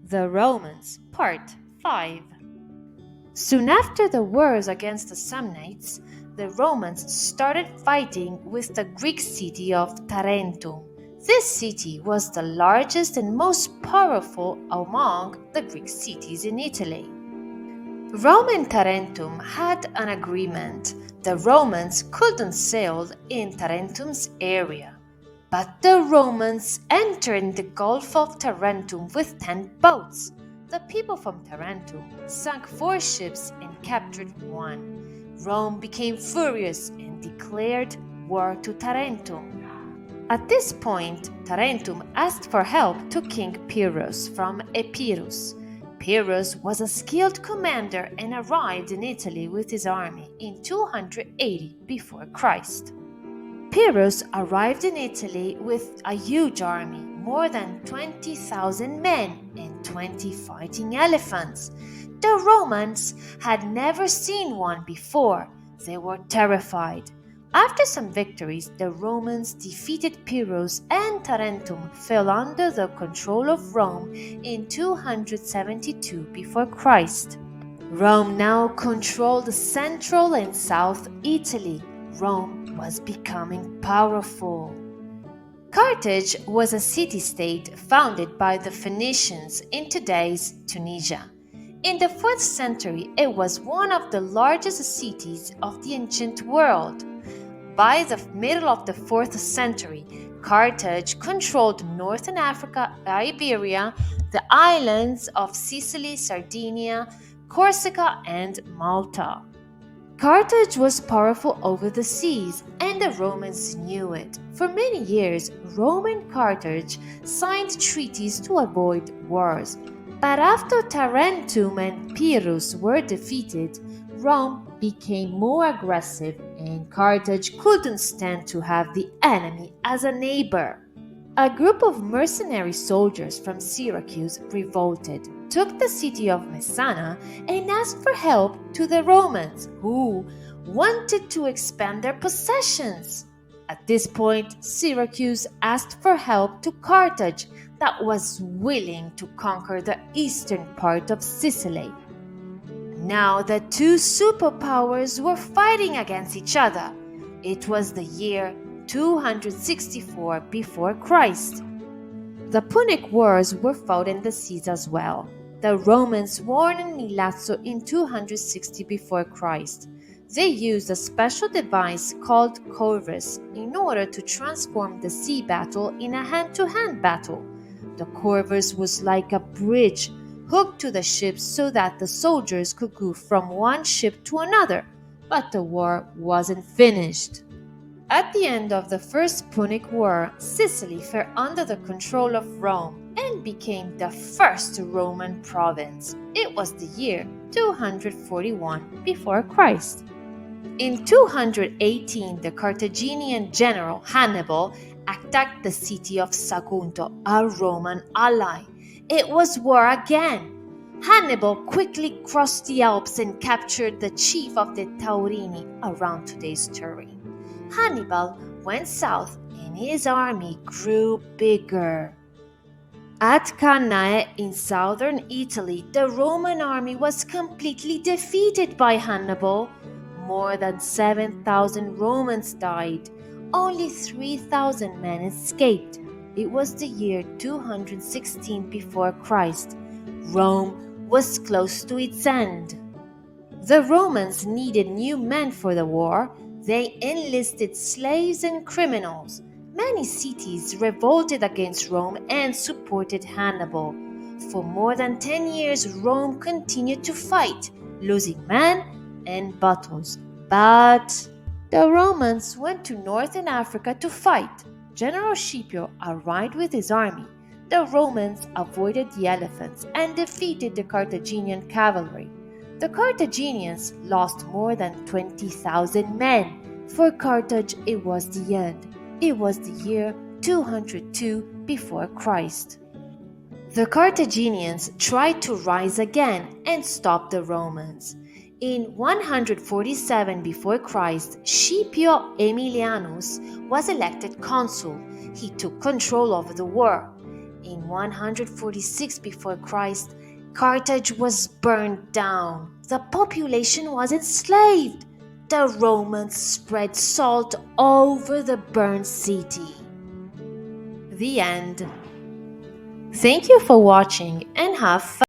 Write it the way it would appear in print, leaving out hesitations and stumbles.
The Romans, Part 5. Soon after the wars against the Samnites, the Romans started fighting with the Greek city of Tarentum. This city was the largest and most powerful among the Greek cities in Italy. Rome and Tarentum had an agreement. The Romans couldn't sail in Tarentum's area, but the Romans entered the Gulf of Tarentum with 10 boats. The people from Tarentum sank 4 ships and captured 1. Rome became furious and declared war to Tarentum. At this point, Tarentum asked for help to King Pyrrhus from Epirus. Pyrrhus was a skilled commander and arrived in Italy with his army in 280 before Christ. Pyrrhus arrived in Italy with a huge army, more than 20,000 men and 20 fighting elephants. The Romans had never seen one before. They were terrified. After some victories, the Romans defeated Pyrrhus and Tarentum fell under the control of Rome in 272 before Christ. Rome now controlled central and south Italy. Rome was becoming powerful. Carthage was a city-state founded by the Phoenicians in today's Tunisia. In the 4th century, it was one of the largest cities of the ancient world. By the middle of the 4th century, Carthage controlled northern Africa, Iberia, the islands of Sicily, Sardinia, Corsica, and Malta. Carthage was powerful over the seas, and the Romans knew it. For many years, Rome and Carthage signed treaties to avoid wars. But after Tarentum and Pyrrhus were defeated, Rome became more aggressive, and Carthage couldn't stand to have the enemy as a neighbor. A group of mercenary soldiers from Syracuse revolted, took the city of Messana, and asked for help to the Romans, who wanted to expand their possessions. At this point, Syracuse asked for help to Carthage, that was willing to conquer the eastern part of Sicily. Now the two superpowers were fighting against each other. It was the year 264 before Christ. The Punic Wars were fought in the seas as well. The Romans won in Milazzo in 260 before Christ. They used a special device called corvus in order to transform the sea battle in a hand-to-hand battle. The corvus was like a bridge hooked to the ships so that the soldiers could go from one ship to another, but the war wasn't finished. At the end of the First Punic War, Sicily fell under the control of Rome and became the first Roman province. It was the year 241 before Christ. In 218, the Carthaginian general Hannibal attacked the city of Sagunto, a Roman ally. It was war again. Hannibal quickly crossed the Alps and captured the chief of the Taurini around today's Turin. Hannibal went south and his army grew bigger. At Cannae in southern Italy, the Roman army was completely defeated by Hannibal. More than 7,000 Romans died. Only 3,000 men escaped. It was the year 216 before Christ. Rome was close to its end. The Romans needed new men for the war. They enlisted slaves and criminals. Many cities revolted against Rome and supported Hannibal. For more than 10 years, Rome continued to fight, losing men and battles. But the Romans went to northern Africa to fight. General Scipio arrived with his army. The Romans avoided the elephants and defeated the Carthaginian cavalry. The Carthaginians lost more than 20,000 men. For Carthage, it was the end. It was the year 202 before Christ. The Carthaginians tried to rise again and stop the Romans. In 147 before Christ, Scipio Aemilianus was elected consul. He took control over the war. In 146 before Christ, Carthage was burned down. The population was enslaved. The Romans spread salt over the burned city. The end. Thank you for watching and have fun.